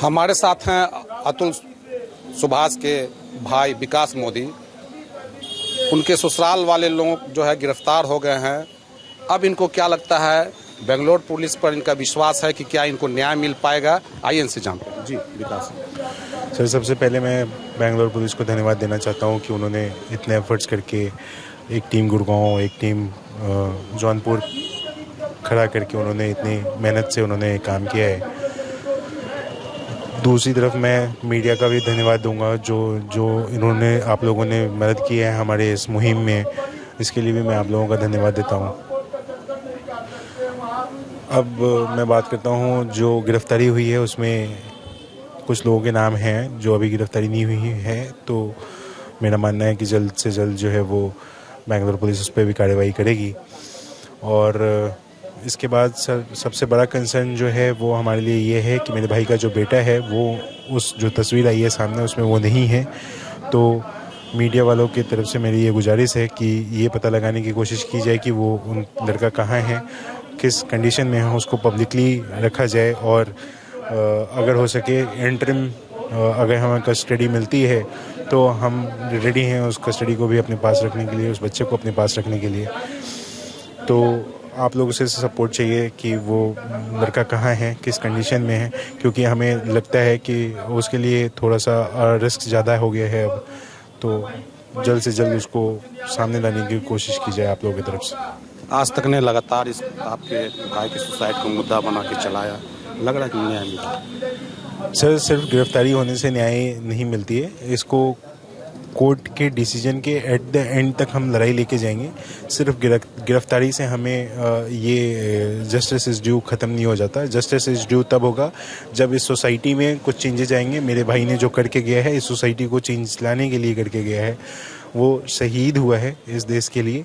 हमारे साथ हैं अतुल सुभाष के भाई विकास मोदी। उनके ससुराल वाले लोग जो है गिरफ्तार हो गए हैं। अब इनको क्या लगता है, बेंगलोर पुलिस पर इनका विश्वास है कि क्या इनको न्याय मिल पाएगा? आइए इनसे जानते हैं। जी विकास सर, सबसे पहले मैं बेंगलोर पुलिस को धन्यवाद देना चाहता हूं कि उन्होंने इतने एफर्ट्स करके एक टीम गुड़गांव, एक टीम जौनपुर खड़ा करके उन्होंने इतनी मेहनत से उन्होंने काम किया है। दूसरी तरफ मैं मीडिया का भी धन्यवाद दूंगा जो इन्होंने आप लोगों ने मदद की है हमारे इस मुहिम में, इसके लिए भी मैं आप लोगों का धन्यवाद देता हूं। अब मैं बात करता हूं, जो गिरफ्तारी हुई है उसमें कुछ लोगों के नाम हैं जो अभी गिरफ्तारी नहीं हुई है, तो मेरा मानना है कि जल्द से जल्द जो है वो बेंगलोर पुलिस उस पर भी कार्रवाई करेगी। और इसके बाद सर, सबसे बड़ा कंसर्न जो है वो हमारे लिए ये है कि मेरे भाई का जो बेटा है वो उस जो तस्वीर आई है सामने उसमें वो नहीं है। तो मीडिया वालों की तरफ से मेरी ये गुजारिश है कि ये पता लगाने की कोशिश की जाए कि वो उन लड़का कहाँ है, किस कंडीशन में है, उसको पब्लिकली रखा जाए। और अगर हो सके इंटरिम अगर हमें कस्टडी मिलती है तो हम रेडी हैं उस कस्टडी को भी अपने पास रखने के लिए, उस बच्चे को अपने पास रखने के लिए। तो आप लोगों से सपोर्ट चाहिए कि वो लड़का कहाँ है, किस कंडीशन में है, क्योंकि हमें लगता है कि उसके लिए थोड़ा सा रिस्क ज़्यादा हो गया है अब। तो जल्द से जल्द उसको सामने लाने की कोशिश की जाए आप लोगों की तरफ से। आज तक ने लगातार इस आपके भाई के सुसाइड को मुद्दा बना के चलाया, लग रहा है कि न्याय मिला? सर, सिर्फ गिरफ्तारी होने से न्याय नहीं मिलती है, इसको कोर्ट के डिसीजन के एट द एंड तक हम लड़ाई लेके जाएंगे। सिर्फ गिरफ्तारी से हमें ये जस्टिस इज ड्यू ख़त्म नहीं हो जाता। जस्टिस इज ड्यू तब होगा जब इस सोसाइटी में कुछ चेंजेस आएंगे। मेरे भाई ने जो करके गया है, इस सोसाइटी को चेंज लाने के लिए करके गया है, वो शहीद हुआ है इस देश के लिए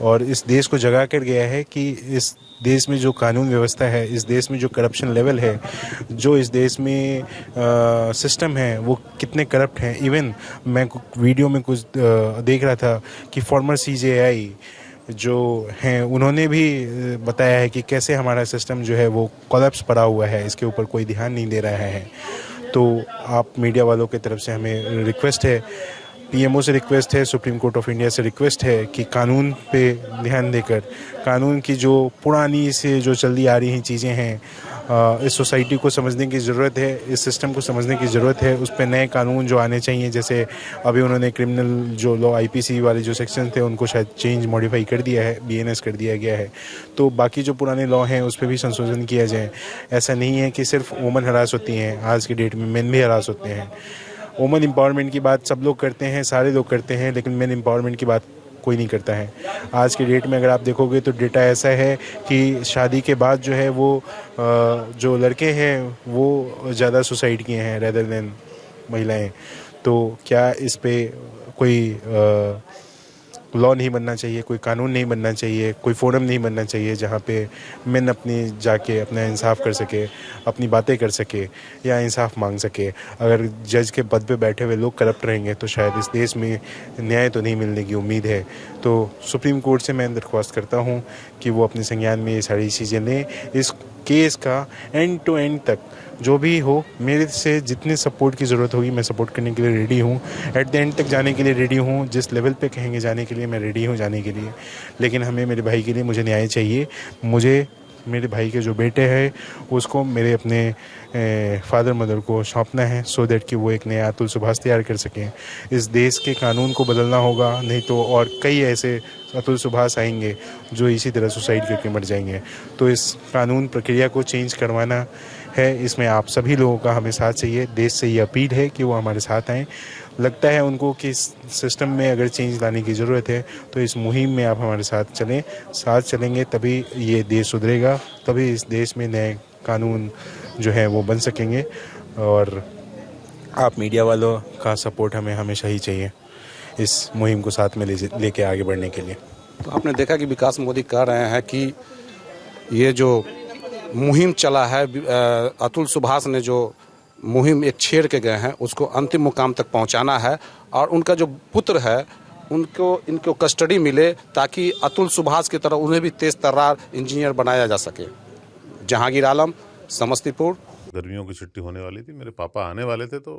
और इस देश को जगा कर गया है कि इस देश में जो कानून व्यवस्था है, इस देश में जो करप्शन लेवल है, जो इस देश में सिस्टम है वो कितने करप्ट हैं। इवन मैं वीडियो में कुछ देख रहा था कि फॉर्मर CJI जो हैं उन्होंने भी बताया है कि कैसे हमारा सिस्टम जो है वो कोलैप्स पड़ा हुआ है, इसके ऊपर कोई ध्यान नहीं दे रहा है। तो आप मीडिया वालों की तरफ से हमें रिक्वेस्ट है, PMO से रिक्वेस्ट है, सुप्रीम कोर्ट ऑफ इंडिया से रिक्वेस्ट है कि कानून पे ध्यान देकर कानून की जो पुरानी से जो चलती आ रही हैं चीज़ें हैं, इस सोसाइटी को समझने की ज़रूरत है, इस सिस्टम को समझने की ज़रूरत है। उस पर नए कानून जो आने चाहिए, जैसे अभी उन्होंने क्रिमिनल जो लॉ IPC वाले जो सेक्शन थे उनको शायद चेंज मॉडिफाई कर दिया है, BNS कर दिया गया है। तो बाकी जो पुराने लॉ हैं उस पर भी संशोधन किया जाए। ऐसा नहीं है कि सिर्फ वुमन हरास होती हैं, आज की डेट में मेन भी हरास होते हैं। वुमन एम्पावरमेंट की बात सब लोग करते हैं, सारे लोग करते हैं, लेकिन मेन एम्पावरमेंट की बात कोई नहीं करता है। आज की डेट में अगर आप देखोगे तो डेटा ऐसा है कि शादी के बाद जो है वो जो लड़के हैं वो ज़्यादा सुसाइड किए हैं रेदर देन महिलाएं। तो क्या इस पे कोई लॉ नहीं बनना चाहिए, कोई कानून नहीं बनना चाहिए, कोई फोरम नहीं बनना चाहिए जहाँ पे मेन अपनी जाके अपना इंसाफ कर सके, अपनी बातें कर सके या इंसाफ मांग सके? अगर जज के पद पे बैठे हुए लोग करप्ट रहेंगे तो शायद इस देश में न्याय तो नहीं मिलने की उम्मीद है। तो सुप्रीम कोर्ट से मैं दरख्वास्त करता हूँ कि वो अपने संज्ञान में ये सारी चीज़ें लें। इस केस का एंड टू एंड तक जो भी हो, मेरे से जितने सपोर्ट की ज़रूरत होगी मैं सपोर्ट करने के लिए रेडी हूँ, एट द एंड तक जाने के लिए रेडी हूँ। जिस लेवल पे कहेंगे जाने के लिए मैं रेडी हूँ जाने के लिए। लेकिन हमें मेरे भाई के लिए मुझे न्याय चाहिए। मुझे मेरे भाई के जो बेटे हैं उसको मेरे अपने फादर मदर को सौंपना है, सो दैट कि वो एक नया अतुल सुभाष तैयार कर सकें। इस देश के कानून को बदलना होगा, नहीं तो और कई ऐसे अतुल सुभाष आएंगे जो इसी तरह सुसाइड करके मर जाएंगे। तो इस कानून प्रक्रिया को चेंज करवाना है, इसमें आप सभी लोगों का हमें साथ चाहिए। देश से ये अपील है कि वो हमारे साथ आएँ। लगता है उनको कि इस सिस्टम में अगर चेंज लाने की ज़रूरत है तो इस मुहिम में आप हमारे साथ चलें। साथ चलेंगे तभी ये देश सुधरेगा, तभी इस देश में नए कानून जो है वो बन सकेंगे। और आप मीडिया वालों का सपोर्ट हमें हमेशा ही चाहिए इस मुहिम को साथ में लेके आगे बढ़ने के लिए। तो आपने देखा कि विकास मोदी कह रहे हैं कि ये जो मुहिम चला है, अतुल सुभाष ने जो मुहिम एक छेड़ के गए हैं उसको अंतिम मुकाम तक पहुंचाना है और उनका जो पुत्र है इनको कस्टडी मिले ताकि अतुल सुभाष की तरह उन्हें भी तेज तर्रार इंजीनियर बनाया जा सके। जहांगीर आलम, समस्तीपुर। गर्मियों की छुट्टी होने वाली थी, मेरे पापा आने वाले थे, तो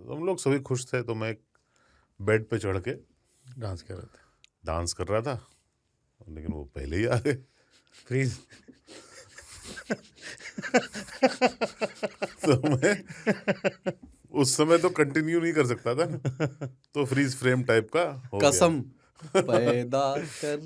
हम लोग सभी खुश थे। तो मैं एक बेड पे चढ़ के डांस कर रहे थे, डांस कर रहा था, लेकिन वो पहले ही आ गए। फ्रीज। तो मैं उस समय तो कंटिन्यू नहीं कर सकता था ना, तो फ्रीज फ्रेम टाइप का हो गया। कसम पैदा कर